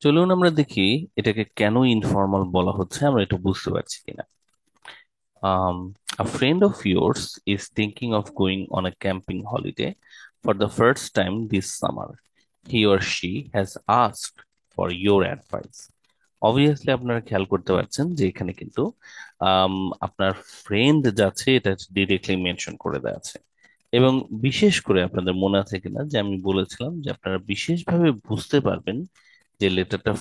চলুন আমরা দেখি এটাকে কেন ইনফর্মাল বলা হচ্ছে, আমরা এটা বুঝতে পারছি কিনা। A friend of yours is thinking of going on a camping holiday for the first time this summer. He or she has asked for your advice. Obviously আপনারা খেয়াল করতে পারছেন যে এখানে কিন্তু আম, আপনার ফ্রেন্ড যাচ্ছে এটা ডিরেক্টলি মেনশন করে দেওয়া আছে। এবং বিশেষ করে আপনাদের মনে আছে কিনা যে আমি বলেছিলাম যে আপনারা বিশেষভাবে বুঝতে পারবেন যে লেটারটা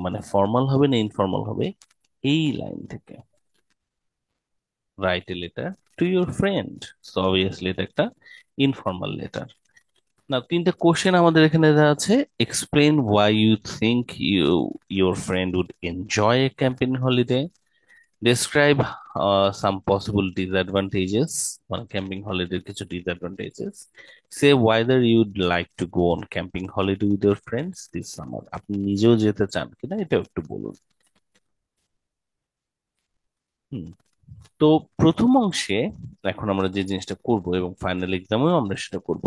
মানে ফর্মাল হবে না ইনফর্মাল হবে এই লাইন থেকে। Write a letter to your friend, so obviously এটা একটা ইনফর্মাল লেটার। না, তিনটা কোশ্চেন আমাদের এখানে দেওয়া আছে। Explain why you think your friend would enjoy a camping holiday. Describe some possible disadvantages, মানে ক্যাম্পিং হলিডের কিছু disadvantages. Say whether you'd like to go on camping holiday with your friends this summer. আপনি নিজেও যেতে চান কিনা এটাও একটু বলুন। হুম। তো প্রথম অংশে এখন আমরা যে জিনিসটা করব এবং ফাইনাল এক্সামেও আমরা সেটা করব,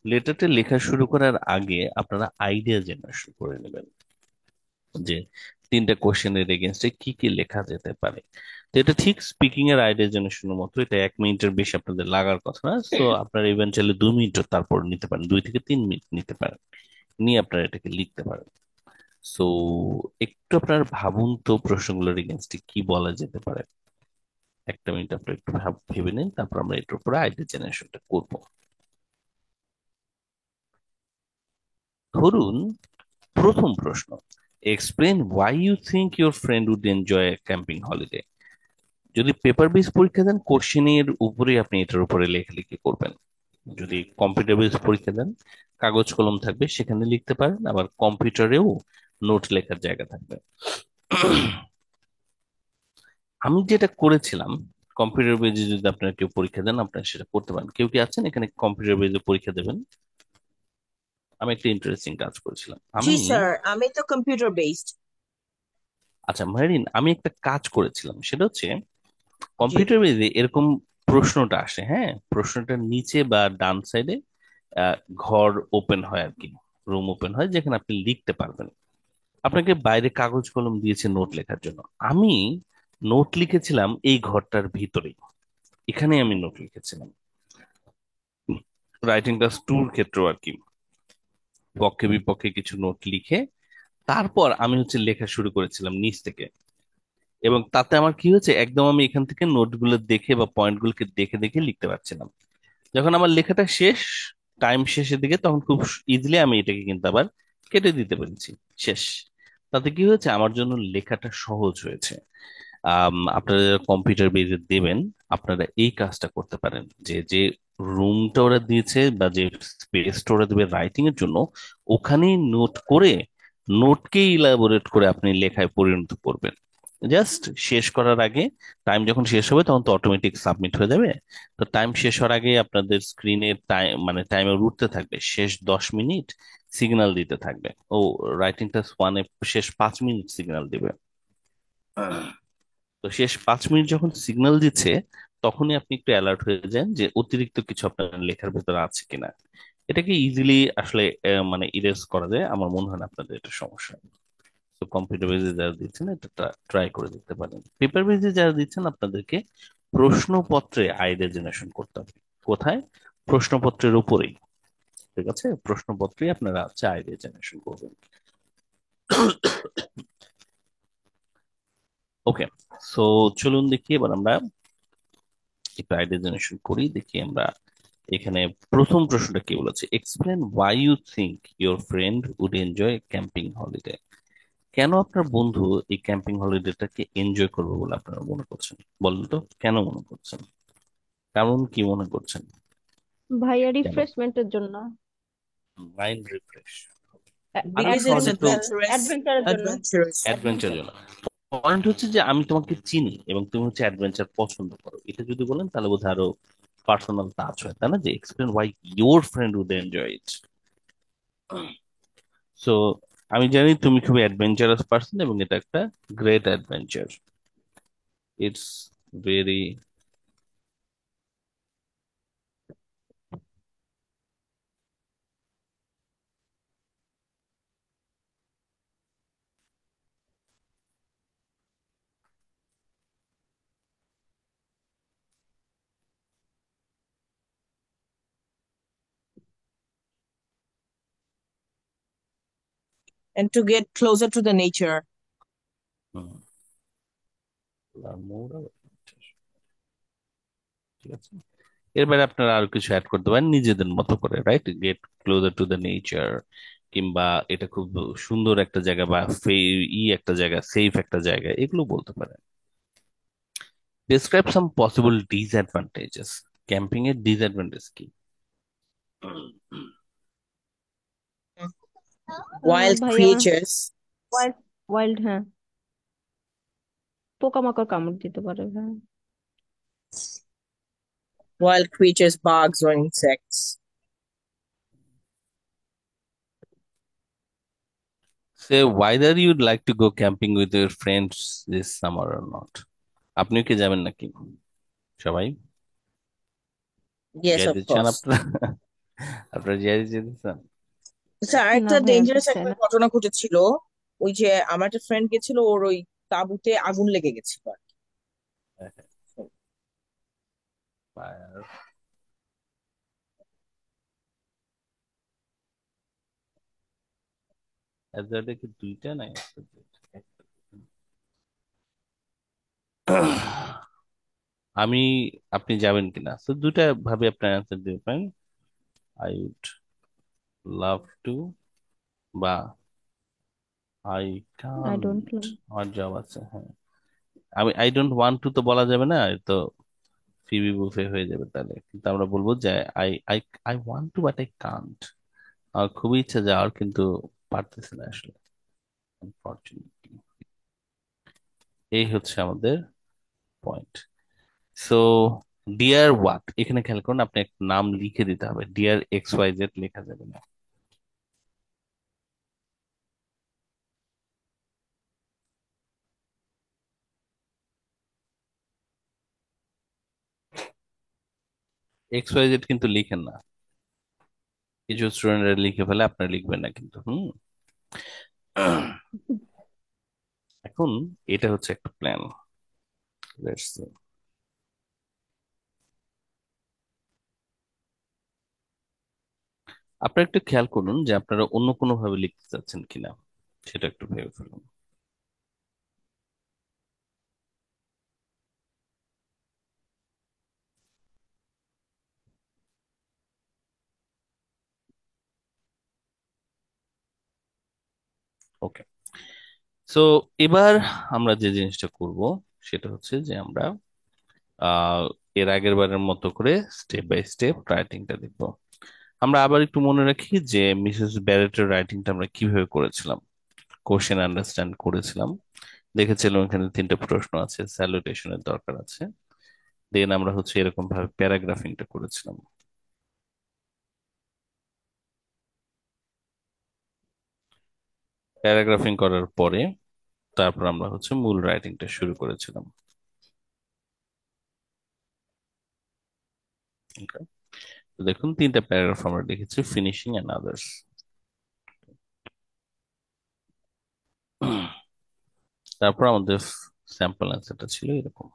লেটারটা লেখা শুরু করার আগে আপনারা আইডিয়া জেনারেশন করে নেবেন যে তিনটা কোশ্চেনের এগেনস্টে কি কি লেখা যেতে পারে। তো এটা ঠিক স্পিকিং এর আইডিয়া জেনারেশনের মতো, এটা 1 মিনিটের বেশি আপনাদের লাগার কথা না। তো আপনারা ইভেন্চুয়ালি 2 মিনিটও তারপর নিতে পারেন, 2 থেকে 3 মিনিট নিতে পারেন, নিয়ে আপনারা এটাকে লিখতে পারেন। সো একটু আপনার ভাবুন তো প্রশ্নগুলোর এগেনস্টে কি বলা যেতে পারে। 1 মিনিট আপনার একটু ভেবে নিন, তারপর আমরা এটার উপরে আইডিয়া জেনারেশনটা করবো। ধরুন প্রথম প্রশ্ন, explain why you think your friend would enjoy camping holiday. যদি পেপার বেস পরীক্ষা দেন কোশ্চেনের উপরে আপনি এটার উপরে লেখালেখি করবেন। যদি কম্পিউটার বেস পরীক্ষা দেন কাগজ কলম থাকবে সেখানে লিখতে পারেন, আবার কম্পিউটারেও নোট লেখার জায়গা থাকবে। আমি যেটা করেছিলাম, কম্পিউটার বেজে যদি আপনারা কেউ পরীক্ষা দেন আপনারা সেটা করতে পারেন। কেউ কি আছেন এখানে কম্পিউটার বেজে পরীক্ষা দেবেন? আমি একটা ইন্টারেস্টিং কাজ করেছিলাম। জি আমি স্যার, আমি তো কম্পিউটার বেসড। আচ্ছা মেরিন, আমি একটা কাজ করেছিলাম, সেটা হচ্ছে জি। কম্পিউটার বেজে এরকম প্রশ্নটা আসে, হ্যাঁ, প্রশ্নটার নিচে বা ডান সাইডে ঘর ওপেন হয় আর কি, রুম ওপেন হয় যেখানে আপনি লিখতে পারবেন। আপনাকে বাইরে কাগজ কলম দিয়েছে নোট লেখার জন্য। আমি নোট লিখেছিলাম এই ঘরটার ভিতরেই, এখানে আমি নোট লিখেছিলাম। রাইটিং ক্লাস টুর ক্ষেত্রে আর কি, পক্ষে বিপক্ষে কিছু নোট লিখে তারপর আমি হচ্ছে লেখা শুরু করেছিলাম নিচ থেকে। এবং তাতে আমার কি হয়েছে, একদম আমি এখান থেকে নোটগুলো দেখে বা পয়েন্টগুলোকে দেখে দেখে লিখতে পারছিলাম। যখন আমার লেখাটা শেষ, টাইম শেষের দিকে, তখন খুব ইজিলি আমি এটাকে কিন্তু আবার কেটে দিতে পেরেছি। শেষ। তাতে কি হয়েছে, আমার জন্য লেখাটা সহজ হয়েছে। আপনারা যারা কম্পিউটার বেজে দেবেন আপনারা এই কাজটা করতে পারেন যে যে রুমটা ওরা দিয়েছে বা যে স্পেসটা ওরা দেবে রাইটিং এর জন্য, ওখানেই নোট করে নোটকে ইলাবোরেট করে আপনি লেখায় পরিণত করবেন। জাস্ট শেষ করার আগে, টাইম যখন শেষ হবে তখন তো অটোমেটিক সাবমিট হয়ে যাবে। তো টাইম শেষ হওয়ার আগে আপনাদের স্ক্রিনের টাইম মানে টাইমে উঠতে থাকবে শেষ 10 মিনিট, সিগন্যাল দিতে থাকবে। ও রাইটিং টাস্ক ওয়ানে শেষ 5 মিনিট সিগন্যাল দিবে। তো শেষ 5 মিনিট যখন সিগন্যাল দিচ্ছে তখনই আপনি একটু অ্যালার্ট হয়ে যান যে অতিরিক্ত কিছু আপনার লেখার ভেতরে আছে কিনা। এটাকে ইজিলি আসলে মানে ইরেজ করা যায়, আমার মনে হয় না আপনাদের এটা সমস্যা। তো কম্পিউটার বেজে যারা দিচ্ছেন এটা ট্রাই করে দেখতে পারেন। পেপার বেজে যারা দিচ্ছেন আপনাদেরকে প্রশ্নপত্রে আইডিয়া জেনারেশন করতে হবে। কোথায়? প্রশ্নপত্রের উপরেই। ঠিক আছে, প্রশ্নপত্রে আপনারা হচ্ছে আইডিয়া জেনারেশন করবেন। ওকে, সো চলুন দেখি এবার আমরা একটু আইডিয়া জেনারেশন করি, দেখি আমরা এখানে প্রথম প্রশ্নটা কি বলেছে, explain why you think your friend would enjoy camping holiday. কেন আপনার বন্ধু এই ক্যাম্পিং হলিডেটাকে এনজয় করবে বলে আপনারা মনে করছেন? বলেন তো কেন মনে করছেন, কারণ কি মনে করছেন? ভাইয়া কেন? রিফ্রেশমেন্টের জন্য। Mind refresh. আরেকটু বিকজ ইটস সহজে একটু অ্যাডভেঞ্চারাস। অ্যাডভেঞ্চারের জন্য। অ্যাডভেঞ্চারাস। অ্যাডভেঞ্চার জন্য। পয়েন্ট হচ্ছে যে আমি তোমাকে চিনি এবং তুমি হচ্ছে অ্যাডভেঞ্চার পছন্দ করো, এটা যদি বলেন তাহলে বোধহয় আরো পার্সোনাল টাচ হয়, তাই না? যে explain why your friend would enjoy it. So আমি জানি তুমি খুবই অ্যাডভেঞ্চারাস পার্সন এবং এটা একটা great adventure. It's very and to get closer to the nature. হুম, লামোরা, ঠিক আছে। এর বাইরে আপনারা আরো কিছু অ্যাড করতে পারেন নিজেদের মতো করে, right? Gate closer to the nature, কিংবা এটা খুব সুন্দর একটা জায়গা, বা একটা জায়গা, সেফ একটা জায়গা, এগুলো বলতে পারেন। Describe some possible disadvantages. Camping এর ডিসঅ্যাডভান্টেজ কি? Wild ভাইয়া, creatures, ওয়াইল্ড ওয়াইল্ড হ্যাঁ, পোকামাকড় কামড় দিতে পারে হ্যাঁ। wild creatures, bugs or insects. Say whether you'd like to go camping with your friends this summer or not. আপনিও কি যাবেন নাকি সবাই? Yes, of যেতে চান course. আপনারা? আপনারা যেতে চান? আচ্ছা, না আরেকটা ভাইয়া, ডেঞ্জারাস চাই একটা না। ঘটনা ঘটেছিল। ওই যে আমার একটা ফ্রেন্ড গেছিল, ওর ওই তাঁবুতে আগুন লেগে গেছিল আর কি। Fire. hazard কি দুইটা নাই একটা? একটা। আমি, আপনি যাবেন কিনা, তো দুটা ভাবে আপনার অ্যান্সার দিতে পারেন। আই উড লাভ টু, বা আই আই কান্ট, ডোন্ট লাভ। আমার জব আছে, হ্যাঁ। আমি আই ডোন্ট ওয়ান্ট টু তো বলা যাবে না, তো ফিবি বুফে হয়ে যাবে তাহলে, কিন্তু আমরা বলবো যে I I I want to but I can't. আমার খুবই ইচ্ছা যাওয়ার, কিন্তু পারতেছি না আসলে, আনফরচুনেটলি। এই হচ্ছে আমাদের পয়েন্ট। সো ডিয়ার হোয়াট, এখানে খেয়াল করুন, আপনি একটা নাম লিখে দিতে হবে, ডিয়ার এক্স ওয়াই জেড লেখা যাবে না। এক্স ওয়াই জেড কিন্তু লিখেন না, কিছু স্টুডেন্টরা লিখে ফেলে, আপনারা লিখবেন না কিন্তু, হুম। এখন এটা হচ্ছে একটা প্ল্যান। আপনারা একটু খেয়াল করুন যে আপনারা অন্য কোনো ভাবে লিখতে চাচ্ছেন কিনা, সেটা একটু ভেবে ফেলুন। ওকে, সো এবার আমরা যে জিনিসটা করব সেটা হচ্ছে যে আমরা আহ এর আগের বারের মতো করে স্টেপ বাই স্টেপ রাইটিংটা দেখব। আমরা আবার একটু মনে রাখি যে মিসেস ব্যারেটের রাইটিংটা আমরা কিভাবে করেছিলাম। কোশ্চেন আন্ডারস্ট্যান্ড করেছিলাম, দেখেছিলাম এখানে তিনটা প্রশ্ন আছে, স্যালুটেশনের দরকার আছে, দেন আমরা হচ্ছে এরকম ভাবে প্যারাগ্রাফিংটা করেছিলাম। প্যারাগ্রাফিং করার পরে তারপর আমরা হচ্ছে মূল রাইটিংটা শুরু করেছিলাম। Okay? তো দেখুন তিনটা প্যারাগ্রাফ আমরা লিখেছি, ফিনিশিং এন্ড আদার্স। তারপর আমাদের স্যাম্পল অ্যান্সারটা ছিল এরকম,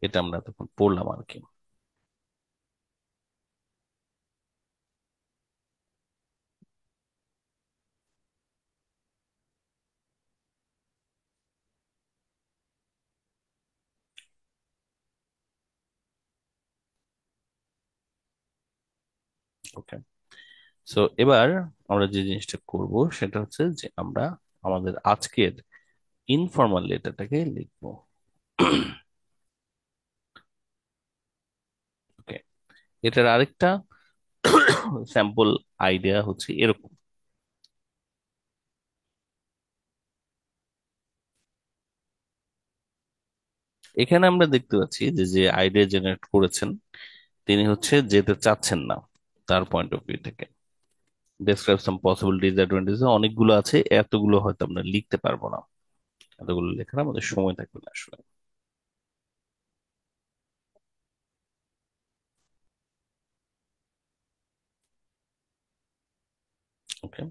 এটা আমরা তখন পড়লাম আর কি। ওকে, সো এবার আমরা যে জিনিসটা করব সেটা হচ্ছে যে আমরা আমাদের আজকের ইনফর্মাল লেটারটাকে লিখবো। ওকে, এটার আরেকটা স্যাম্পল আইডিয়া হচ্ছে এরকম। এখানে আমরা দেখতে পাচ্ছি যে যে আইডিয়া জেনারেট করেছেন তিনি হচ্ছে যেতে চাচ্ছেন না, তার পয়েন্ট অফ ভিউ থেকে। ডেসক্রাইব সাম পসিবল ডিসঅ্যাডভান্টেজ অনেকগুলো আছে, এতগুলো হয়তো আমরা লিখতে পারবো না, এতগুলো লেখার আমাদের সময় থাকবে না আসলে। ওকে,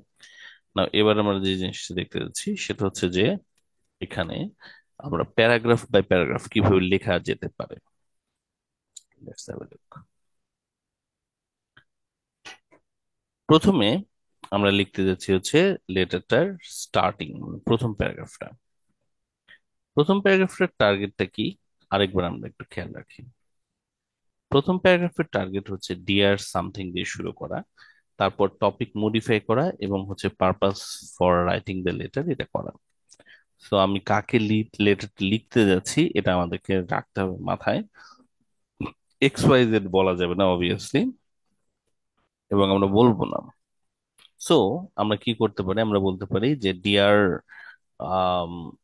না এবার আমরা যে জিনিসটা দেখতে যাচ্ছি সেটা হচ্ছে যে এখানে আমরা প্যারাগ্রাফ বাই প্যারাগ্রাফ কিভাবে লেখা যেতে পারে। Let's have a look. প্রথমে আমরা লিখতে যাচ্ছি হচ্ছে লেটারটার স্টার্টিং, প্রথম প্যারাগ্রাফটা। প্রথম প্যারাগ্রাফের টার্গেটটা কি আরেকবার আমরা একটু খেয়াল রাখি। প্রথম প্যারাগ্রাফের টার্গেট হচ্ছে ডিয়ার সামথিং দিয়ে শুরু করা, তারপর টপিক মডিফাই করা, এবং হচ্ছে purpose for writing the letter এটা করা। তো আমি কাকে লেটার লিখতে যাচ্ছি এটা আমাদেরকে রাখতে হবে মাথায়। এক্স ওয়াই জেড বলা যাবে না অবভিয়াসলি, এবং আমরা বলবো না। সো আমরা কি করতে পারি, আমরা বলতে পারি যে ডিয়ার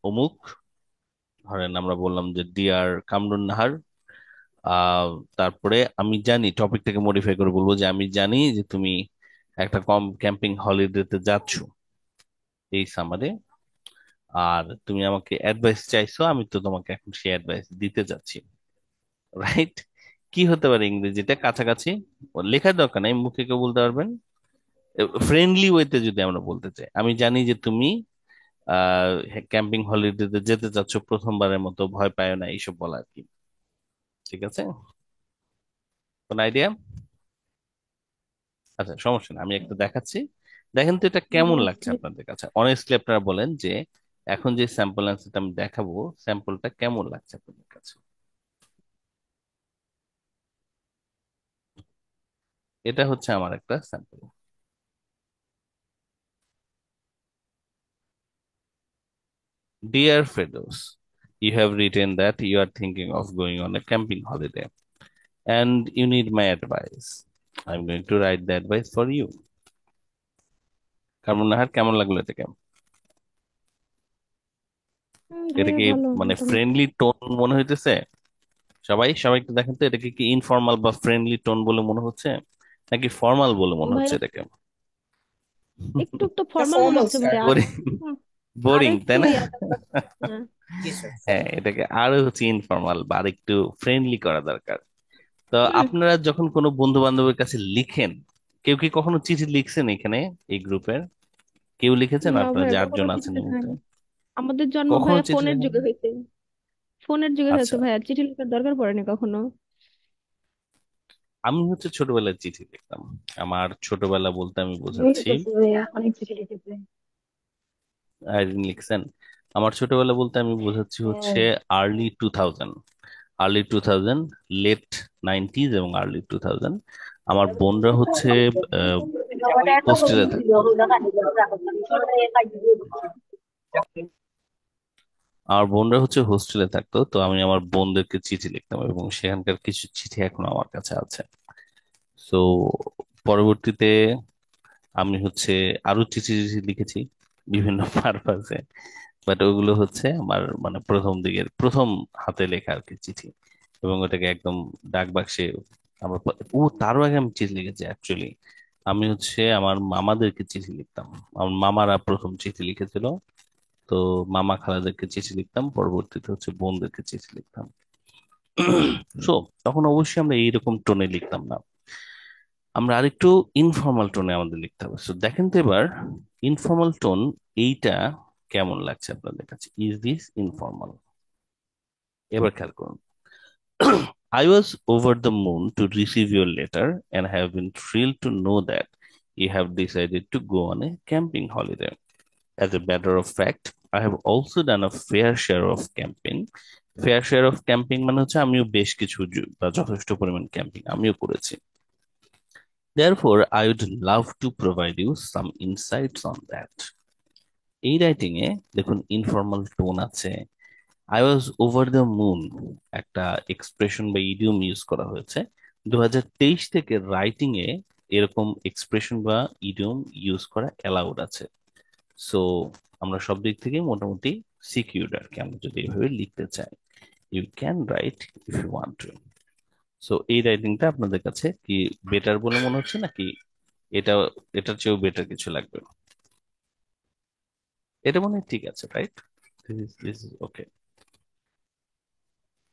অমুক, ধরেন আমরা বললাম যে ডিয়ার কামরুন নাহার। আহ তারপরে আমি জানি, টপিকটাকে মডিফাই করে বলবো যে আমি জানি যে তুমি একটা কম ক্যাম্পিং হলিডেতে যাচ্ছ এই সামারে, আর তুমি আমাকে অ্যাডভাইস চাইছো, আমি তো তোমাকে এখন সেই অ্যাডভাইস দিতে যাচ্ছি। রাইট? কি হতে পারে ইংরেজিটা কাছাকাছি? লেখার দরকার নাই, মুখে কেউ বলতে পারবেন। ফ্রেন্ডলি ওয়েতে যদি আমরা বলতে চাই, আমি জানি যে তুমি ক্যাম্পিং হলিডেতে যেতে চাচ্ছ, প্রথমবারের মতো, ভয় পায় না, এইসব বলা আর কি। ঠিক আছে? কোন আইডিয়া? আচ্ছা, সমস্যা না, আমি একটা দেখাচ্ছি। দেখেন তো এটা কেমন লাগছে আপনাদের কাছে, অনেস্টলি আপনারা বলেন যে এখন যে স্যাম্পল অ্যান্সারটা আমি দেখাবো, স্যাম্পলটা কেমন লাগছে আপনাদের কাছে। এটা হচ্ছে আমার একটা sample. Dear Ferdous, you have written that you are thinking of going on a camping holiday and you need my advice. I'm going to write the advice for you. Kamrun Nahar, কেমন লাগলো এটাকে? এটা ভাইয়া কি ভালো মানে মোটামুটি। ফ্রেন্ডলি টোন মনে হইতেছে? সবাই সবাই একটু দেখেন তো, এটাকে কি ইনফর্মাল বা ফ্রেন্ডলি টোন বলে মনে হচ্ছে, নাকি ফর্মাল বলে মনে হচ্ছে ভাইয়া এটাকে? একটু তো এটা ফর্মাল মনে ফর্মাল হচ্ছে স্যার। ভাইয়া, আর বোরিং, আর বোরিং একটু তাই না? হ্যাঁ। জি স্যার, হ্যাঁ, ফর্মাল। এটাকে আরো হচ্ছে ইনফর্মাল বা আরেকটু ফ্রেন্ডলি করা দরকার। তো হুম, আপনারা যখন কোনো বন্ধু বান্ধবের কাছে লিখেন, কেউ কি কখনো চিঠি লিখছেন এখানে, এই গ্রুপের কেউ লিখেছেন? না আপনারা ভাইয়া যে কখনো আটজন চিঠি আছেন এই লেখা মুহূর্তে, হয়নি। আমাদের জন্ম কখনো ভাইয়া চিঠি ফোনের লেখেন? যুগে হয়েছে, ফোনের যুগে হয়েছে আচ্ছা, ভাইয়া, চিঠি লেখার দরকার পড়েনি কখনো। আমি হচ্ছে ছোটবেলায় চিঠি লিখতাম। আমার ছোটবেলা বলতে আমি আমিও বোঝাচ্ছি, লিখেছি ভাইয়া, অনেক চিঠি লিখেছি। আইডিন লিখছেন? আমার ছোটবেলা বলতে আমি বোঝাচ্ছি হচ্ছে আর্লি 2000, আর্লি 2000, লেট 90s এবং আর্লি 2000। আমার বোনরা হচ্ছে হোস্টেলে থাকতো। আমার বোনরা হচ্ছে হোস্টেলে থাকতো, তো আমি আমার বোনদেরকে চিঠি লিখতাম এবং সেখানকার কিছু চিঠি এখন আমার কাছে আছে। তো পরবর্তীতে আমি হচ্ছে আরো চিঠি চিঠি লিখেছি বিভিন্ন পারপাসে, বাট ওগুলো হচ্ছে আমার মানে প্রথম দিকের প্রথম হাতে লেখা আর কি চিঠি, এবং ওটাকে একদম ডাক বাক্সে আমরা তারও আগে আমি চিঠি লিখেছি অ্যাকচুয়ালি। আমি হচ্ছে আমার মামাদেরকে চিঠি লিখতাম। আমার মামারা প্রথম চিঠি লিখেছিল, তো মামা খালাদেরকে চিঠি লিখতাম, পরবর্তীতে হচ্ছে বোনদেরকে চিঠি লিখতাম। সো তখন অবশ্যই আমরা এইরকম টোনে লিখতাম না, আমরা আরেকটু ইনফর্মাল টোনে আমাদের লিখতে হবে। সো দেখেন তো এবার ইনফর্মাল টোন এইটা কেমন লাগছে আপনাদের কাছে, ইজ দিস ইনফর্মাল? এবার খেয়াল করুন। I was over the moon to receive your letter and have been thrilled to know that you have decided to go on a camping holiday. As a matter of fact, I have also done a fair share of camping. Fair share of camping মানে হচ্ছে আমিও বেশ কিছু বা যথেষ্ট পরিমাণ camping আমিও করেছি। Therefore, I would love to provide you some insights on that. এই রাইটিং এ দেখুন ইনফর্মাল টোন আছে, I was over the moon, একটা এক্সপ্রেশন বা ইডিয়ম ইউজ করা হয়েছে। 2023 থেকে রাইটিং এ এরকম এক্সপ্রেশন বা ইডিয়ম ইউজ করা অ্যালাউড আছে। সো আমরা সব দিক থেকে মোটামুটি সিকিউরড আর কি, আমরা যদি এভাবে লিখতে চাই। You can write if you want to. So এই রাইটিংটা আপনাদের কাছে কি বেটার বলে মনে হচ্ছে, নাকি এটা এটার চেয়েও বেটার কিছু লাগবে? এটা মনে হয় ঠিক আছে, রাইট? This is okay.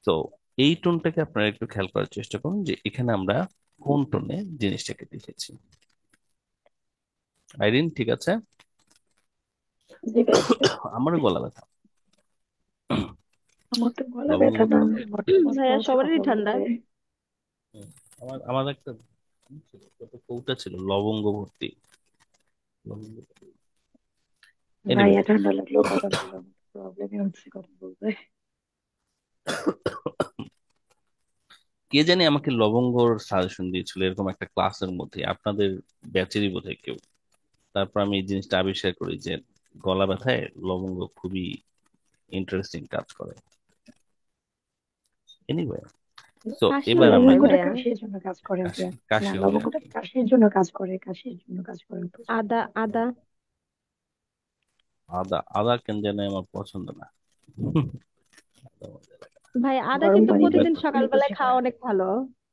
তো এই টোনটাকে আপনারা একটু খেয়াল করার চেষ্টা করুন যে এখানে আমরা কোন টোনে জিনিসটাকে লিখেছি। আইরিন, ঠিক আছে? ঠিক আছে। আমারও গলা ব্যথা, আমার তো গলা গলা ব্যথা ব্যথা। না, ভাইয়া সবারই ঠান্ডা। হুম, আমার আমার একটা কত কৌটা ছিল লবঙ্গ ভর্তি। এনিওয়ে, ভাইয়া ঠান্ডা লাগলেও কথা বললাম, প্রবলেমই হচ্ছে কথা বলতে। কে জানি আমাকে লবঙ্গর সাজেশন দিয়েছিল এরকম একটা ক্লাসের মধ্যে, আপনাদের ব্যাচেরই বোধহয় কেউ। তারপর আমি এই জিনিসটা আবিষ্কার করি যে গলা ব্যথায় লবঙ্গ খুবই ইন্টারেস্টিং কাজ করে। এনিওয়ে, তো কাশি এবার হলে আমরা হয় লবঙ্গটা ভাইয়া। কাশির জন্য কাজ করে কাশি আপা। না, কাশি হলে আর লবঙ্গটা কি। কাশির জন্য কাজ করে, কাশির জন্য কাজ করে প্রচুর। আদা আদা। আদা, আদা কেন জানি আমার পছন্দ না। আদা মজা লাগে না। ভাই আদা গরম কিন্তু পানিতে But প্রতিদিন কুলি সকালবেলায় কুচি খাওয়া করে। অনেক ভালো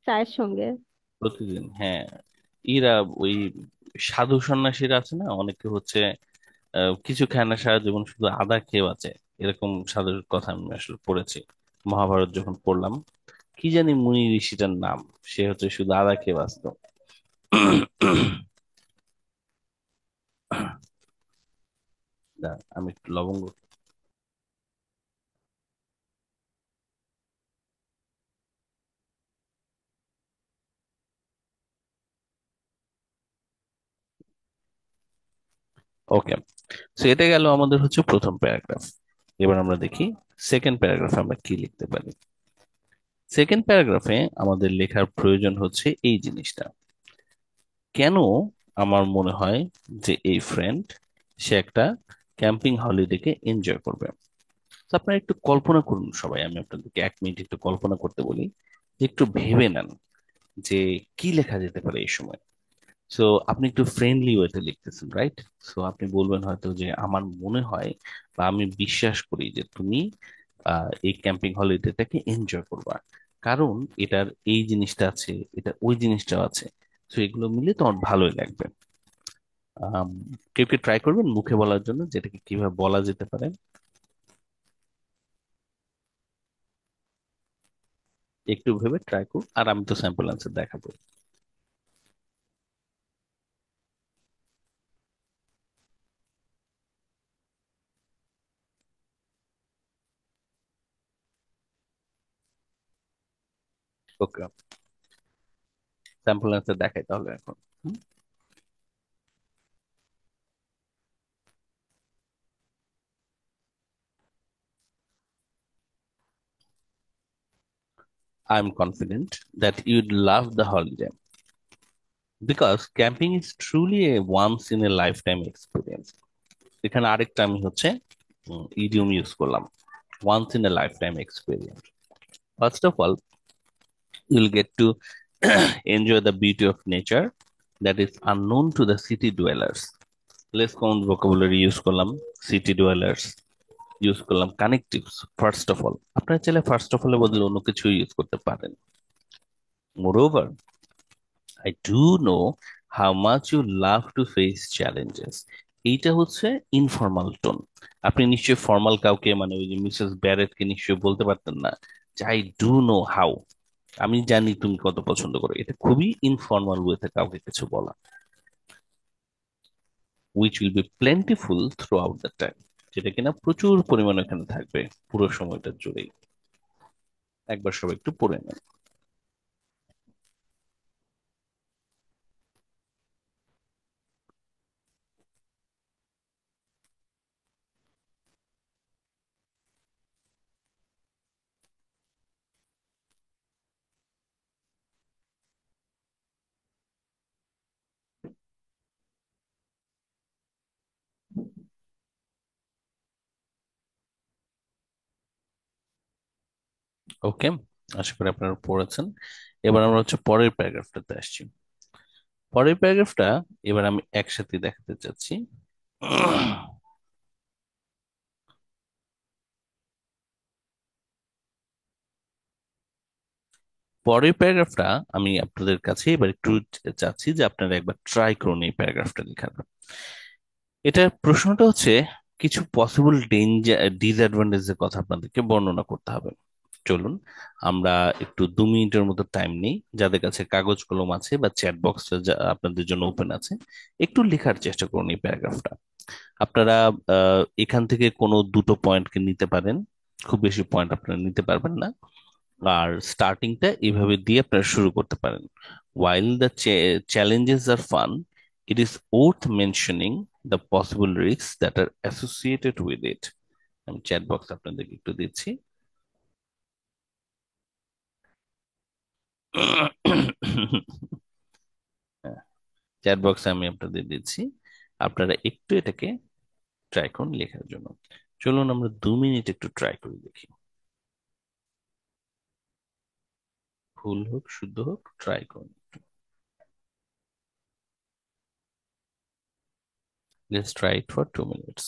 চায়ের সঙ্গে। প্রতিদিন, হ্যাঁ। এরা ওই সাধু সন্ন্যাসীরা আছে না, অনেকে হচ্ছে কিছু খায় না সারা জীবন, শুধু আদা খেয়ে বাঁচে। এরকম সাধুর কথা আমি আসলে পড়েছি মহাভারত যখন পড়লাম। কি জানি মুনি ঋষিটার নাম, সে হচ্ছে শুধু আদা খেয়ে বাঁচতো। আমি একটু লবঙ্গ। ওকে, তো এটা গেল আমাদের হচ্ছে প্রথম প্যারাগ্রাফ। এবার আমরা দেখি সেকেন্ড প্যারাগ্রাফে আমরা কি লিখতে পারি। সেকেন্ড প্যারাগ্রাফে আমাদের লেখার প্রয়োজন হচ্ছে এই জিনিসটা: কেন আমার মনে হয় যে এই ফ্রেন্ড সে একটা ক্যাম্পিং হলিডেকে এনজয় করবে। তো আপনারা একটু কল্পনা করুন সবাই, আমি আপনাদেরকে 1 মিনিট একটু কল্পনা করতে বলি, যে একটু ভেবে নেন যে কি লেখা যেতে পারে এই সময়। সো আপনি একটু ফ্রেন্ডলি ওয়েতে লিখতেছেন, রাইট? সো আপনি বলবেন হয়তো যে আমার মনে হয় বা আমি বিশ্বাস করি যে তুমি এই ক্যাম্পিং হলিডেটাকে এনজয় করবা, কারণ এটার এই জিনিসটা আছে, এটা ওই জিনিসটাও আছে। তো এগুলো মিলে তোমার ভালোই লাগবে। আম, কেউ কি ট্রাই করবেন মুখে বলার জন্য যেটাকে কিভাবে বলা যেতে পারে? একটু ভেবে ট্রাই করুন, আর আমি তো স্যাম্পল আনসার দেখাবো। ওকে, স্যাম্পল আনসার দেখাই তাহলে এখন। I am confident that ইউড love the holiday because camping is truly a once in a lifetime experience. এখানে আরেকটা আমি হচ্ছে ইডিয়ম ইউজ করলাম, once in a lifetime experience. First of all, you'll get to enjoy the beauty of nature that is unknown to the city dwellers. Less common vocabulary use করলাম, city dwellers use করলাম, connectives first of all. আপনারা চাইলে first of অলের বদলে অন্য কিছু use করতে পারেন। Moreover, I do know how much you love to face challenges. এইটা হচ্ছে ইনফর্মাল টোন। আপনি নিশ্চয়ই ফর্মাল কাউকে, মানে ওই যে মিসেস ব্যারেটকে নিশ্চয়ই বলতে পারতেন না যে আই ডু নো হাউ, আমি জানি তুমি কত পছন্দ করো। এটা খুবই ইনফর্মাল ওয়েতে কাউকে কিছু বলা। Which will be plentiful throughout the time, যেটা কিনা প্রচুর পরিমাণে এখানে থাকবে পুরো সময়টা জুড়েই। একবার সবাই একটু পড়ে নেন। ওকে, আশা করি আপনারা পড়েছেন। এবার আমরা হচ্ছে পরের প্যারাগ্রাফটাতে আসছি। পরের প্যারাগ্রাফটা এবার আমি একসাথে দেখাতে চাচ্ছি। পরের প্যারাগ্রাফটা আমি আপনাদের কাছে এবার একটু চাচ্ছি যে আপনারা একবার ট্রাই করুন এই প্যারাগ্রাফটা লেখার। এটার প্রশ্নটা হচ্ছে কিছু পসিবল ডেঞ্জার ডিসঅ্যাডভান্টেজের কথা আপনাদেরকে বর্ণনা করতে হবে। চলুন আমরা একটু 2 মিনিটের মতো টাইম নিই, যাদের কাছে কাগজ কলম আছে বা চ্যাট বক্স আপনাদের জন্য ওপেন আছে, একটু লেখার চেষ্টা করুন এই প্যারাগ্রাফটা। আপনারা এখান থেকে কোনো দুটো পয়েন্টকে নিতে পারেন, খুব বেশি পয়েন্ট আপনারা নিতে পারবেন না। আর স্টার্টিংটা এইভাবে দিয়ে আপনারা শুরু করতে পারেন। While the challenges are fun, it is worth mentioning the possible risks that are associated with it. আমি চ্যাট বক্স আপনাদেরকে একটু দিচ্ছি। চ্যাট বক্সে আমি আপনাদের দিচ্ছি, আপনারা একটু এটাকে ট্রাই করুন লেখার জন্য। চলুন আমরা 2 মিনিট একটু ট্রাই করে দেখি, ভুল হোক শুদ্ধ হোক ট্রাই করুন। Let's try it for 2 minutes.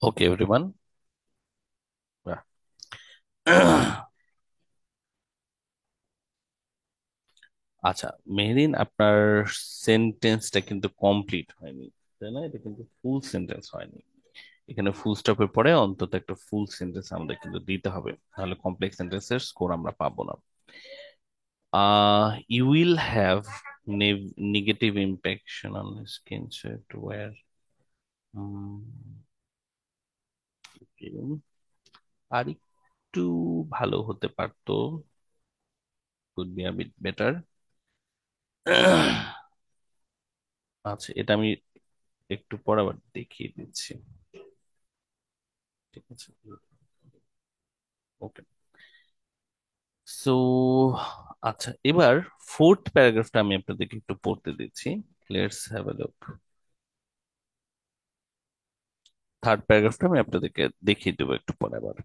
Okay, everyone. Yeah. আচ্ছা, মেহরিন, আপনার সেন্টেন্সটা কিন্তু কমপ্লিট হয়নি, তাই না? এটা কিন্তু ফুল সেন্টেন্স হয়নি। এখানে ফুল স্টপের পরে অন্তত একটা ফুল সেন্টেন্স আমাদের কিন্তু দিতে হবে, তাহলে কমপ্লেক্স সেন্টেন্সের স্কোর আমরা পাবো না। You will have negative impact on skin set where উম, আর একটু ভালো হতে পারতো, could be a bit better. আচ্ছা, এটা আমি একটু পরে আবার দেখিয়ে দিচ্ছি, ঠিক আছে? ওকে। সো আচ্ছা, এবার ফোর্থ প্যারাগ্রাফটা আমি আপনাদেরকে একটু পড়তে দিচ্ছি। Let's have a look. Third প্যারাগ্রাফটা আমি আপনাদেরকে দেখিয়ে দেবো একটু পরে আবার।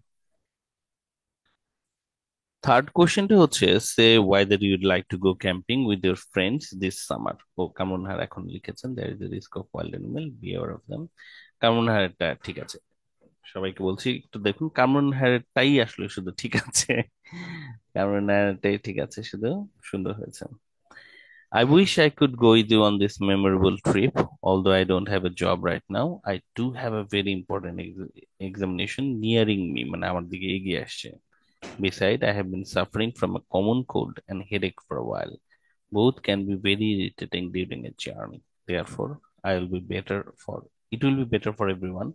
থার্ড কোশ্চেনটা হচ্ছে, say whether you'd like to go camping with your friends this summer. ও কামরুন হার এখন লিখেছেন, there is a risk of wild animal, be aware of them. Kamrun হারেরটা ঠিক আছে, সবাইকে বলছি একটু দেখুন, কামরুন হারেরটাই আসলে শুধু ঠিক আছে, কামরুন হারেরটাই ঠিক আছে শুধু, সুন্দর হয়েছে। I wish I could go with you on this memorable trip. Although I don't have a job right now, I do have a very important examination nearing me. মানে আমার দিকে এগিয়ে আসছে। Besides, I have been suffering from a common cold and headache for a while. Both can be very irritating during a journey. Therefore, it will be better for everyone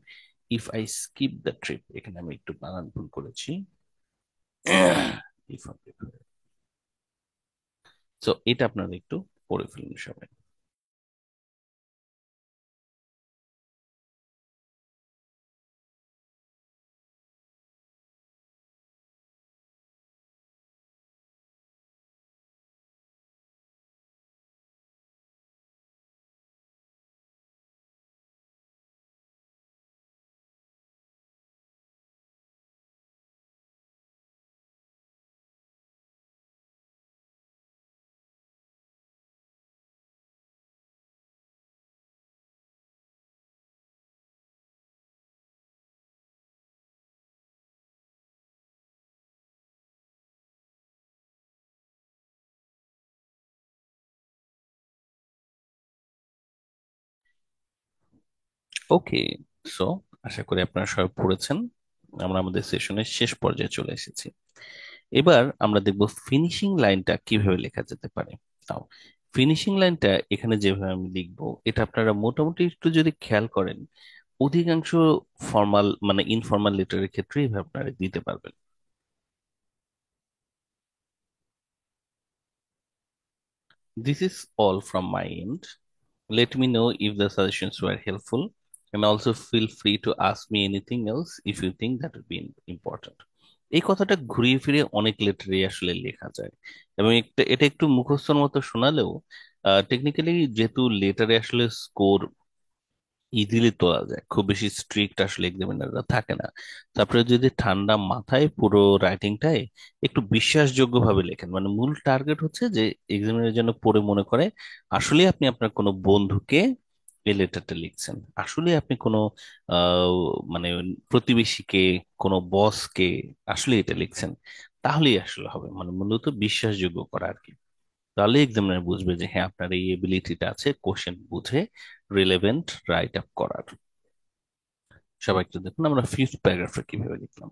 if I skip the trip. এখানে আমি একটু বানান ভুল করেছি। If I- So এটা আপনারা একটু পড়ে ফেলুন সবাই। ওকে, সো আশা করি আপনারা সবাই পড়েছেন। আমরা আমাদের সেশনের শেষ পর্যায়ে চলে এসেছি। এবার আমরা দেখব ফিনিশিং লাইনটা কিভাবে লেখা যেতে পারে। তাও ফিনিশিং লাইনটা এখানে যেভাবে আমি লিখবো, এটা আপনারা মোটামুটি একটু যদি খেয়াল করেন, অধিকাংশ ফর্মাল মানে ইনফর্মাল লেটারের ক্ষেত্রে এভাবে আপনারা দিতে পারবেন। This is all from my end. Let me know if the suggestions were helpful, and also feel free to ask me anything else if you think that would be important. এই কথাটা ঘুরিয়ে ফিরিয়ে অনেক লেটারে আসলে লেখা যায়, এবং এটা একটু মুখস্থর মতো শোনালেও টেকনিক্যালি যেহেতু লেটারে আসলে স্কোর ইজিলি তোলা যায়, খুব বেশি স্ট্রিক্ট আসলে এক্সামিনাররা থাকে না। তারপরে যদি ঠান্ডা মাথায় পুরো রাইটিংটাই একটু বিশ্বাসযোগ্য ভাবে লেখেন, মানে মূল টার্গেট হচ্ছে যে এক্সামিনার যেন পড়ে মনে করে আসলে আপনি আপনার কোনো বন্ধুকে এই লেটারটা লিখছেন, আসলে আপনি কোনো আহ মানে প্রতিবেশীকে, কোনো বসকে আসলে এটা লিখছেন, তাহলেই আসলে হবে, মানে মূলত বিশ্বাসযোগ্য করা আর কি। তাহলে এক্সামিনার বুঝবে যে হ্যাঁ আপনার এই এবিলিটিটা আছে কোশ্চেন বুঝে রিলেভেন্ট রাইট আপ করার। সবাই একটু দেখুন আমরা ফিফথ প্যারাগ্রাফে কিভাবে লিখলাম।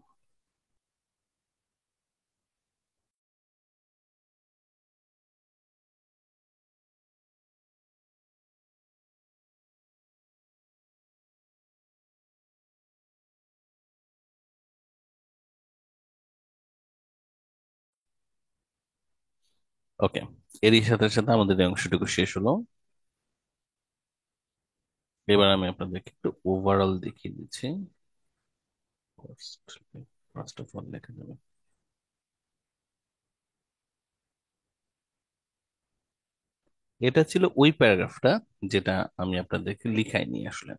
ওকে, এরই সাথে সাথে আমাদের এই অংশটুকু শেষ হলো। এবার আমি আপনাদেরকে একটু ওভারঅল দেখিয়ে দিচ্ছি। ফার্স্ট অফ অল লেখা যাবে, এটা ছিল ওই প্যারাগ্রাফটা যেটা আমি আপনাদেরকে লিখাইনি আসলে,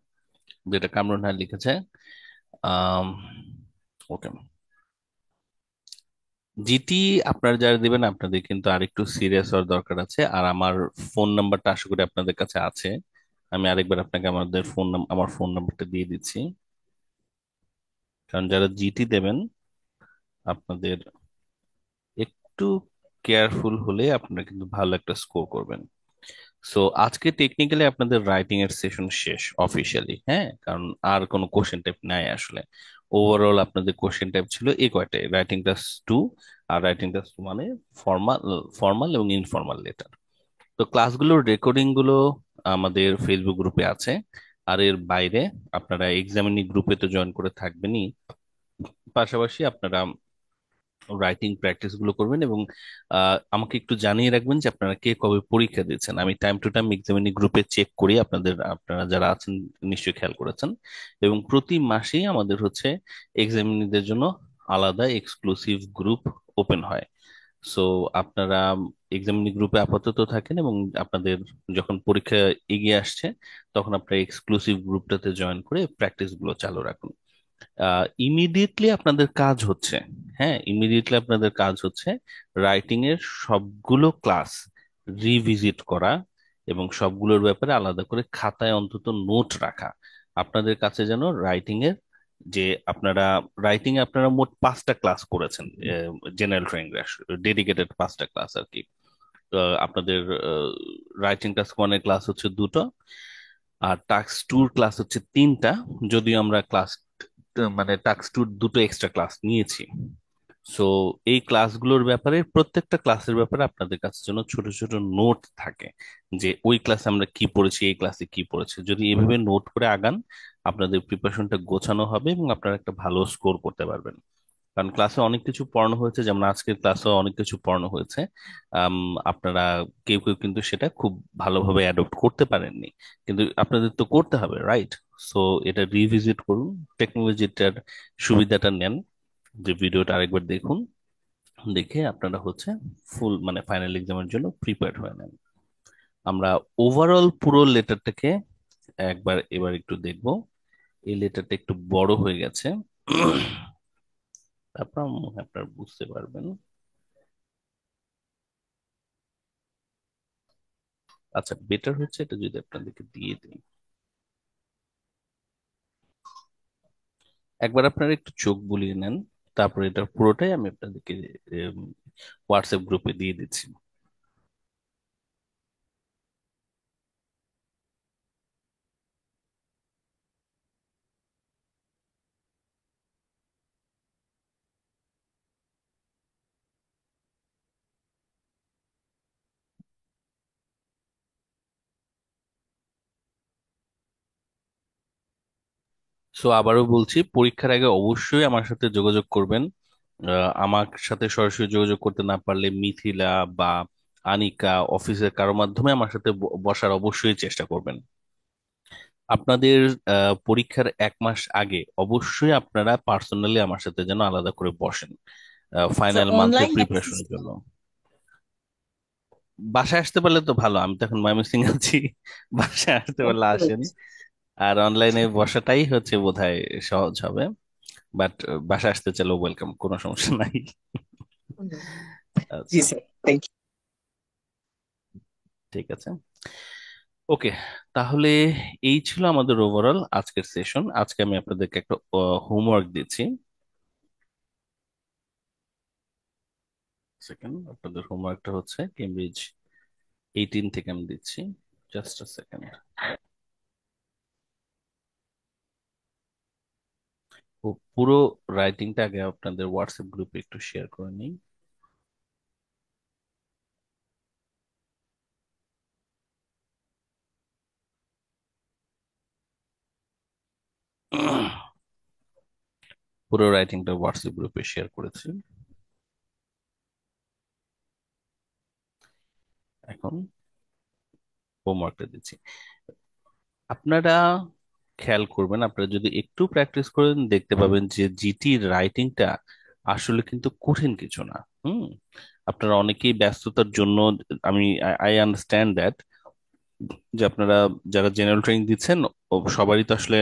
যেটা কামরুন হায়াত লিখেছে। আম ওকে, জিটি আপনারা যারা দিবেন আপনাদের কিন্তু আরেকটু সিরিয়াস হওয়ার দরকার আছে। আর আমার ফোন নাম্বারটা আশা করি আপনাদের কাছে আছে, আমি আরেকবার আপনাকে আমার ফোন নাম্বারটা দিয়ে দিচ্ছি। কারণ যারা জিটি দেবেন আপনাদের একটু কেয়ারফুল হলে আপনারা কিন্তু ভালো একটা স্কোর করবেন। সো আজকে টেকনিক্যালি আপনাদের রাইটিং এর সেশন শেষ অফিসিয়ালি, হ্যাঁ, কারণ আর কোনো কোশ্চেন টাইপ নাই আসলে। ওভারঅল আপনাদের কোশ্চেন টাইপ ছিল এই কয়টাই, রাইটিং ক্লাস 2 আর রাইটিং ক্লাস 2 মানে ফর্মাল ফর্মাল এবং ইনফর্মাল লেটার। তো ক্লাসগুলোর রেকর্ডিং গুলো আমাদের ফেসবুক গ্রুপে আছে। আর এর বাইরে আপনারা এক্সামিনি গ্রুপে তো জয়েন করে থাকবেনই, পাশাপাশি আপনারা রাইটিং প্র্যাকটিস গুলো করবেন, এবং আমাকে একটু জানিয়ে রাখবেন যে আপনারা কে কবে পরীক্ষা দিচ্ছেন। আমি টাইম টু টাইম এক্সামিনি গ্রুপে চেক করি, আপনারা যারা আছেন নিশ্চয়ই খেয়াল করেছেন। এবং প্রতি মাসেই আমাদের হচ্ছে এক্সামিনিদের জন্য আলাদা এক্সক্লুসিভ গ্রুপ ওপেন হয়। সো আপনারা এক্সামিনি গ্রুপে আপাতত থাকেন, এবং আপনাদের যখন পরীক্ষা এগিয়ে আসছে তখন আপনারা এক্সক্লুসিভ গ্রুপটাতে জয়েন করে প্র্যাকটিস গুলো চালু রাখুন। ইমিডিয়েটলি আপনাদের কাজ হচ্ছে, হ্যাঁ ইমিডিয়েটলি আপনাদের কাজ হচ্ছে রাইটিং এর সবগুলো ক্লাস রিভিজিট করা, এবং সবগুলোর ব্যাপারে আলাদা করে খাতায় অন্তত নোট রাখা। আপনাদের কাছে যেন রাইটিং এর যে আপনারা রাইটিং এ আপনারা মোট 5টা ক্লাস করেছেন, জেনারেল ট্রেনিং ডেডিকেটেড 5টা ক্লাস আর কি। আপনাদের রাইটিং টাস্ক 1 ক্লাস হচ্ছে 2টো, আর টাস্ক 2 ক্লাস হচ্ছে 3টা। যদিও আমরা ক্লাস মানে টাস্ক 2 দুটো এক্সট্রা ক্লাস নিয়েছি। সো এই ক্লাসগুলোর ব্যাপারে প্রত্যেকটা ক্লাসের ব্যাপারে আপনাদের কাছে যেন ছোট ছোট নোট থাকে, যে ওই ক্লাসে আমরা কি পড়েছি, এই ক্লাসে কি পড়েছি। যদি এভাবে নোট করে আগান আপনাদের প্রিপারেশনটা গোছানো হবে এবং আপনারা একটা ভালো স্কোর করতে পারবেন। কারণ ক্লাসে অনেক কিছু পড়ানো হয়েছে, যেমন আজকের ক্লাসে অনেক কিছু পড়ানো হয়েছে। আম, আপনারা কেউ কেউ কিন্তু সেটা খুব ভালোভাবে অ্যাডপ্ট করতে পারেননি, কিন্তু আপনাদের তো করতে হবে, রাইট? সো এটা রিভিজিট করুন, টেকনোলজিটার সুবিধাটা নেন, যে ভিডিওটা আরেকবার দেখুন, দেখে আপনারা হচ্ছে ফুল মানে ফাইনাল এক্সামের জন্য প্রিপেয়ার হয়ে নেন। আমরা ওভারঅল পুরো লেটারটাকে একবার এবার একটু দেখব। এই লেটারটা একটু বড় হয়ে গেছে, তারপর আপনারা বুঝতে পারবেন। আচ্ছা, বেটার হচ্ছে এটা যদি আপনাদেরকে দিয়ে দিই, একবার আপনারা একটু চোখ বুলিয়ে নেন, তারপর এটা পুরোটাই আমি আপনাদেরকে হোয়াটসঅ্যাপ গ্রুপে দিয়ে দিচ্ছি। সো আবারও বলছি, পরীক্ষার আগে অবশ্যই আমার সাথে যোগাযোগ করবেন। আমার সাথে সরাসরি যোগাযোগ করতে না পারলে মিথিলা বা আনিকা, অফিসের কারো মাধ্যমে আমার সাথে বসার অবশ্যই চেষ্টা করবেন। আপনাদের পরীক্ষার 1 মাস আগে অবশ্যই আপনারা পার্সোনালি আমার সাথে যেন আলাদা করে বসেন স্যার ফাইনাল মান্থের অনলাইন নাকি প্রিপারেশনের physical? জন্য। বাসায় আসতে পারলে তো ভালো, আমি তো এখন ময়মনসিং আছি। বাসায় আসতে পারলে আসেন। আর অনলাইনে বসাটাই হচ্ছে বোধহয় সহজ হবে। বাট বাসায় আসতে চাইলেও ওয়েলকাম, কোনো সমস্যা নাই। জি আচ্ছা, স্যার, থ্যাংক ঠিক আছে। ওকে, তাহলে এই ছিল আমাদের ওভারঅল আজকের সেশন। আজকে আমি আপনাদেরকে একটা হোমওয়ার্ক দিচ্ছি। সেকেন্ড, আপনাদের হোমওয়ার্কটা হচ্ছে কেমব্রিজ 18 থেকে আমি দিচ্ছি। জাস্ট আ সেকেন্ড। পুরো রাইটিংটা আগে আপনাদের হোয়াটসঅ্যাপ গ্রুপে একটু শেয়ার করে নিই। পুরো রাইটিংটা হোয়াটসঅ্যাপ গ্রুপে শেয়ার করেছি। এখন হোমওয়ার্কটা দিচ্ছি। আপনারা খেয়াল করবেন, আপনারা যদি একটু প্র্যাকটিস করেন দেখতে পাবেন যে জিটি রাইটিংটা আসলে কিন্তু কঠিন কিছু না। হুম। আপনারা অনেকেই ব্যস্ততার জন্য, আমি আই আন্ডারস্ট্যান্ড দ্যাট, যে আপনারা যারা জেনারেল ট্রেনিং দিচ্ছেন সবারই তো আসলে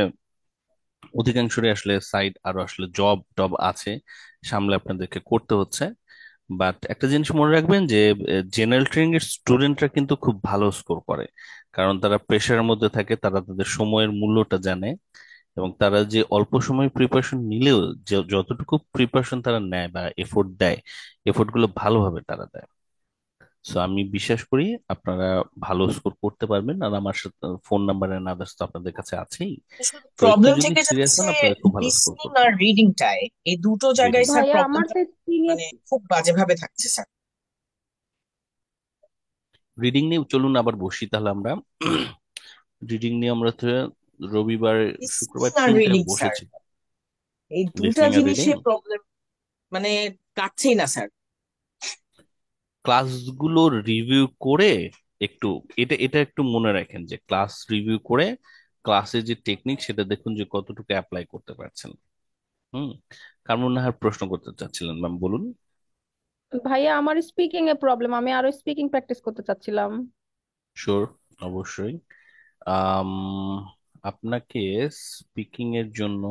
অধিকাংশরই আসলে সাইড আরো আসলে জব টব আছে, সামলে আপনাদেরকে করতে হচ্ছে। বাট একটা জিনিস মনে রাখবেন যে জেনারেল ট্রেনিং এর স্টুডেন্টরা কিন্তু খুব ভালো স্কোর করে, কারণ তারা প্রেশারের মধ্যে থাকে, তারা তাদের সময়ের মূল্যটা জানে, এবং তারা যে অল্প সময় প্রিপারেশন নিলেও যে যতটুকু প্রিপারেশন তারা নেয় বা এফোর্ট দেয়, এফোর্ট গুলো ভালোভাবে তারা দেয়। সো আমি বিশ্বাস করি আপনারা ভালো স্কোর করতে পারবেন। আর আমার সাথে ফোন নাম্বার এন্ড আদার্স তো আপনাদের কাছে আছেই। ইউ। শুধু তো একটু প্রবলেম যদি থেকে সিরিয়াস যাচ্ছে হন আপনারা খুব ভালো স্কোর লিসনিং করবেন। আর রিডিংটায়, এই দুটো জায়গায় রিডিং, স্যার ভাইয়া আমার প্রবলেমটা তো স্পিকিং এ মানে খুব বাজেভাবে থাকছে স্যার। রিডিং নিয়ে চলুন আবার বসি তাহলে আমরা। রিডিং নিয়ে আমরা তো রবিবার, লিসনিং শুক্রবার আর 3টায় রিডিং স্যার, বসেছি। এই দুটা লিসনিং আর রিডিং, জিনিসে প্রবলেম, মানে কাটছেই না স্যার। ক্লাসগুলো রিভিউ করে একটু, এটা এটা একটু মনে রাখেন যে ক্লাস রিভিউ করে ক্লাসে যে টেকনিক সেটা দেখুন যে কতটুকু অ্যাপ্লাই করতে পারছেন। হুম। কামরুন নাহার প্রশ্ন করতে চাচ্ছিলেন, ম্যাম বলুন। ভাইয়া আমার স্পিকিং এ প্রবলেম, আমি আরো স্পিকিং প্র্যাকটিস করতে চাচ্ছিলাম। শিওর, অবশ্যই। আম, আপনাকে স্পিকিং এর জন্য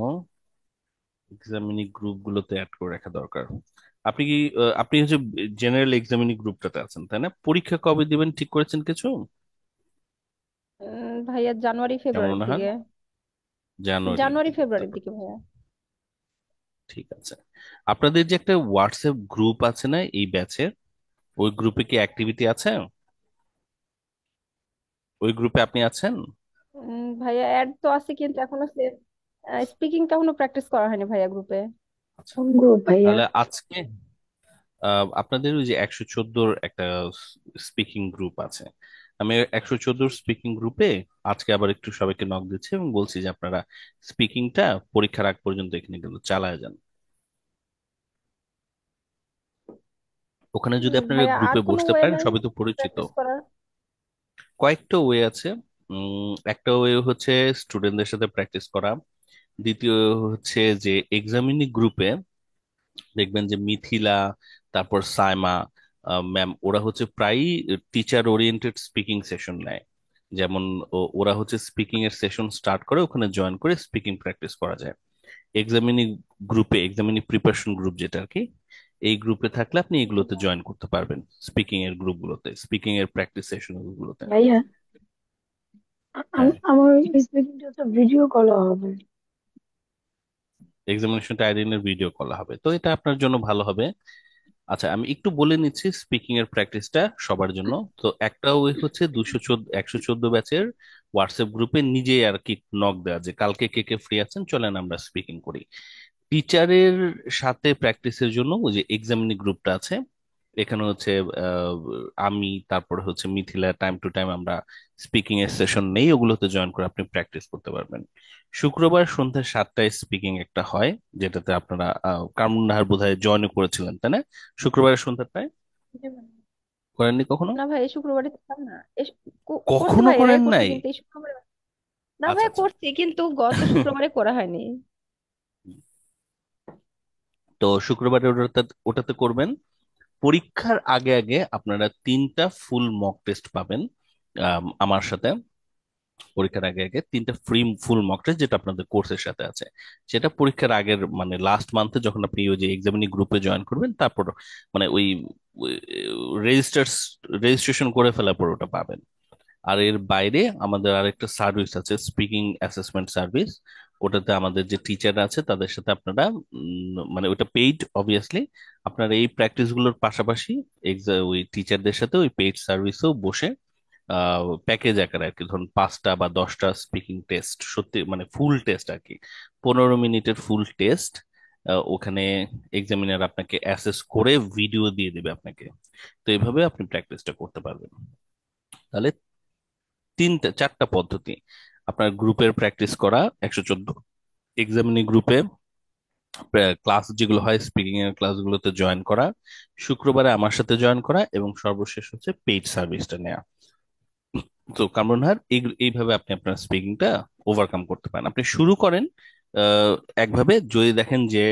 এক্সামিনি গ্রুপগুলোতে অ্যাড করে রাখা দরকার। আপনি কি আপনি হচ্ছে জেনারেল এক্সামিনি গ্রুপটাতে আছেন তাই না? পরীক্ষা কবে দিবেন ঠিক করেছেন কিছু? ভাইয়া জানুয়ারি কামরুন ফেব্রুয়ারির নাহার, দিকে। জানুয়ারি। জানুয়ারি ফেব্রুয়ারির তারপর দিকে ভাইয়া। ঠিক আছে। আপনাদের যে একটা হোয়াটসঅ্যাপ গ্রুপ আছে না এই ব্যাচের, ওই গ্রুপে কি অ্যাক্টিভিটি আছে? ওই গ্রুপে আপনি আছেন? ভাইয়া অ্যাড তো আছে কিন্তু এখনো স্পিকিংটা এখনো প্র্যাকটিস করা হয়নি ভাইয়া গ্রুপে। আচ্ছা, কোন গ্রুপ ভাইয়া? তাহলে আজকে আপনাদের ওই যে 114 একটা স্পিকিং গ্রুপ আছে, আমি 114 স্পিকিং গ্রুপে আজকে আবার একটু সবাইকে নক দিচ্ছি এবং বলছি যে আপনারা স্পিকিংটা পরীক্ষার আগ পর্যন্ত এখানে কিন্তু চালায় যান। ওখানে যদি আপনারা ভাইয়া আর গ্রুপে কোনো বসতে ওয়ে পারেন, নাই সবই তো পরিচিত। প্র্যাকটিস করার? কয়েকটা ওয়ে আছে। একটা ওয়ে হচ্ছে স্টুডেন্টদের সাথে প্র্যাকটিস করা। দ্বিতীয় হচ্ছে যে এক্সামিনি গ্রুপে দেখবেন যে মিথিলা, তারপর সাইমা ম্যাম, ওরা হচ্ছে প্রায়ই টিচার ওরিয়েন্টেড স্পিকিং সেশন নেয়। যেমন ওরা হচ্ছে স্পিকিং এর সেশন স্টার্ট করে, ওখানে জয়েন করে স্পিকিং প্র্যাকটিস করা যায়। এক্সামিনি গ্রুপে, এক্সামিনি প্রিপারেশন গ্রুপ যেটা আর কি, এই গ্রুপে থাকলে আপনি এগুলোতে জয়েন করতে পারবেন, স্পিকিং এর গ্রুপগুলোতে, স্পিকিং এর প্র্যাকটিস সেশন গুলোতে। ভাইয়া হ্যাঁ, আমার স্পিকিংটা তো ভিডিও কল হবে। এক্সামিনেশন টাইরিনের ভিডিও কল হবে, তো এটা আপনার জন্য ভালো হবে। আচ্ছা, আমি একটু বলে নিচ্ছি স্পিকিং এর প্র্যাকটিসটা সবার জন্য। তো একটা ওয়ে হচ্ছে 114 ব্যাচের হোয়াটসঅ্যাপ গ্রুপে নিজেই আর কি নক দেওয়া যে কালকে কে কে ফ্রি আছেন, চলেন আমরা স্পিকিং করি। টিচারের সাথে প্র্যাকটিসের জন্য ওই যে এক্সামিনি গ্রুপটা আছে, এখানে হচ্ছে আহ, আমি তারপরে হচ্ছে মিথিলা টাইম টু টাইম আমরা স্পিকিং এর সেশন নেই, ওগুলোতে জয়েন করে আপনি প্র্যাকটিস করতে পারবেন। শুক্রবার সন্ধ্যা 7টায় স্পিকিং একটা হয়, যেটাতে আপনারা কামরুন নাহার বোধহয় জয়েন করেছিলেন, তাই না? শুক্রবারের সন্ধ্যাটায় জি ভাই। করেননি কখনো? না ভাই, এই শুক্রবারে ছিলাম না। করছে কখনো ভাই, এরাই করেন করছে, নাই? কিন্তু এই শুক্রবারে না আচ্ছা ভাই, আচ্ছা। করছি কিন্তু গত শুক্রবারে করা হয়নি। তো শুক্রবারে ওটাতে ওটাতে করবেন। পরীক্ষার আগে আগে আপনারা 3টা ফুল মক টেস্ট পাবেন আমার সাথে। পরীক্ষার আগে আগে 3টা ফ্রি ফুল মক টেস্ট, যেটা আপনাদের কোর্সের সাথে আছে। সেটা পরীক্ষার আগের মানে লাস্ট মান্থে যখন আপনি ওই যে এক্সামিনি গ্রুপে জয়েন করবেন, তারপর মানে ওই রেজিস্টার রেজিস্ট্রেশন করে ফেলার পর ওটা পাবেন। আর এর বাইরে আমাদের আরেকটা সার্ভিস আছে, স্পিকিং অ্যাসেসমেন্ট সার্ভিস। ওটাতে আমাদের যে টিচার আছে তাদের সাথে আপনারা মানে ওটা পেইড অবভিয়াসলি, আপনারা এই প্র্যাকটিস গুলোর পাশাপাশি ওই টিচারদের সাথে ওই পেইড সার্ভিসেও বসে প্যাকেজ আকারে আর কি, ধরুন 5টা বা 10টা স্পিকিং টেস্ট, সত্যি মানে ফুল টেস্ট আর কি, 15 মিনিটের ফুল টেস্ট। ওখানে এক্সামিনার আপনাকে অ্যাসেস করে ভিডিও দিয়ে দেবে আপনাকে। তো এইভাবে আপনি প্র্যাকটিসটা করতে পারবেন। তাহলে 4টা পদ্ধতি: আপনার গ্রুপের প্র্যাকটিস করা 114, এক্সামিনি গ্রুপে ক্লাস যেগুলো হয় স্পিকিং এর ক্লাসগুলোতে জয়েন করা, শুক্রবারে আমার সাথে জয়েন করা, এবং সর্বশেষ হচ্ছে পেইড সার্ভিসটা নেওয়া। তো কামরুন হার, এইভাবে আপনি আপনার স্পিকিংটা ওভারকাম করতে পারেন। আপনি শুরু করেন আহ, একভাবে, যদি দেখেন যে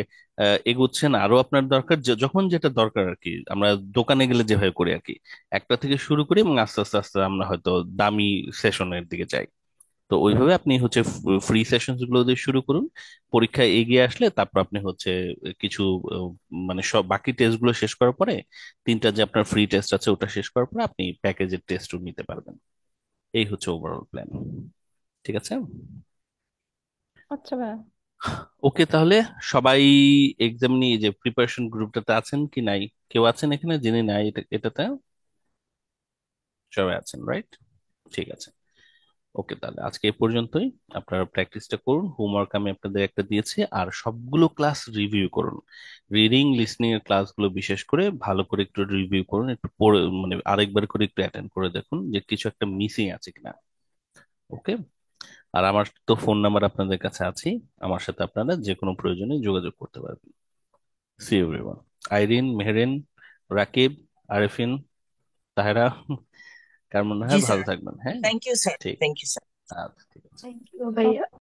এগোচ্ছেন, আরো আপনার দরকার যখন যেটা দরকার আর কি, আমরা দোকানে গেলে যেভাবে করি আর কি, একটা থেকে শুরু করি এবং আস্তে আস্তে আস্তে আমরা হয়তো দামি সেশনের দিকে যাই। তো ওইভাবে আপনি হচ্ছে ফ্রি সেশনস গুলো দিয়ে শুরু করুন। পরীক্ষায় এগিয়ে আসলে তারপর আপনি হচ্ছে কিছু আহ, মানে সব বাকি টেস্ট গুলো শেষ করার পরে, 3টা যে আপনার ফ্রি টেস্ট আছে ওটা শেষ করার পরে আপনি প্যাকেজের টেস্টও নিতে পারবেন। এই হচ্ছে ওভারঅল প্ল্যান। ঠিক আছে। আচ্ছা ভাই। ওকে, তাহলে সবাই এক্সাম নিয়ে যে প্রিপারেশন গ্রুপটাতে আছেন কি নাই? কেউ আছেন এখানে যিনি নাই এটাতে? সবাই আছেন, রাইট? ঠিক আছে। ওকে, তাহলে আজকে এই পর্যন্তই। আপনারা প্র্যাকটিসটা করুন, হোমওয়ার্ক আমি আপনাদের একটা দিয়েছি, আর সবগুলো ক্লাস রিভিউ করুন। রিডিং লিসনিং এর ক্লাসগুলো বিশেষ করে ভালো করে একটু রিভিউ করুন, একটু পড়ে মানে আরেকবার করে একটু অ্যাটেন্ড করে দেখুন যে কিছু একটা মিসিং আছে কিনা। ওকে। আর আমার তো ফোন নাম্বার আপনাদের কাছে আছে, আমার সাথে আপনারা যে কোনো প্রয়োজনে যোগাযোগ করতে পারবেন। See everyone. আইরিন, মেহরিন, রাকিব, আরিফিন, তাহেরা, কারমুন, জি হ্যাঁ ভালো স্যার। থাকবেন, হ্যাঁ। থ্যাংক ইউ স্যার, ঠিক। Thank you sir. আচ্ছা, ঠিক আছে। থ্যাংক ইউ ভাইয়া।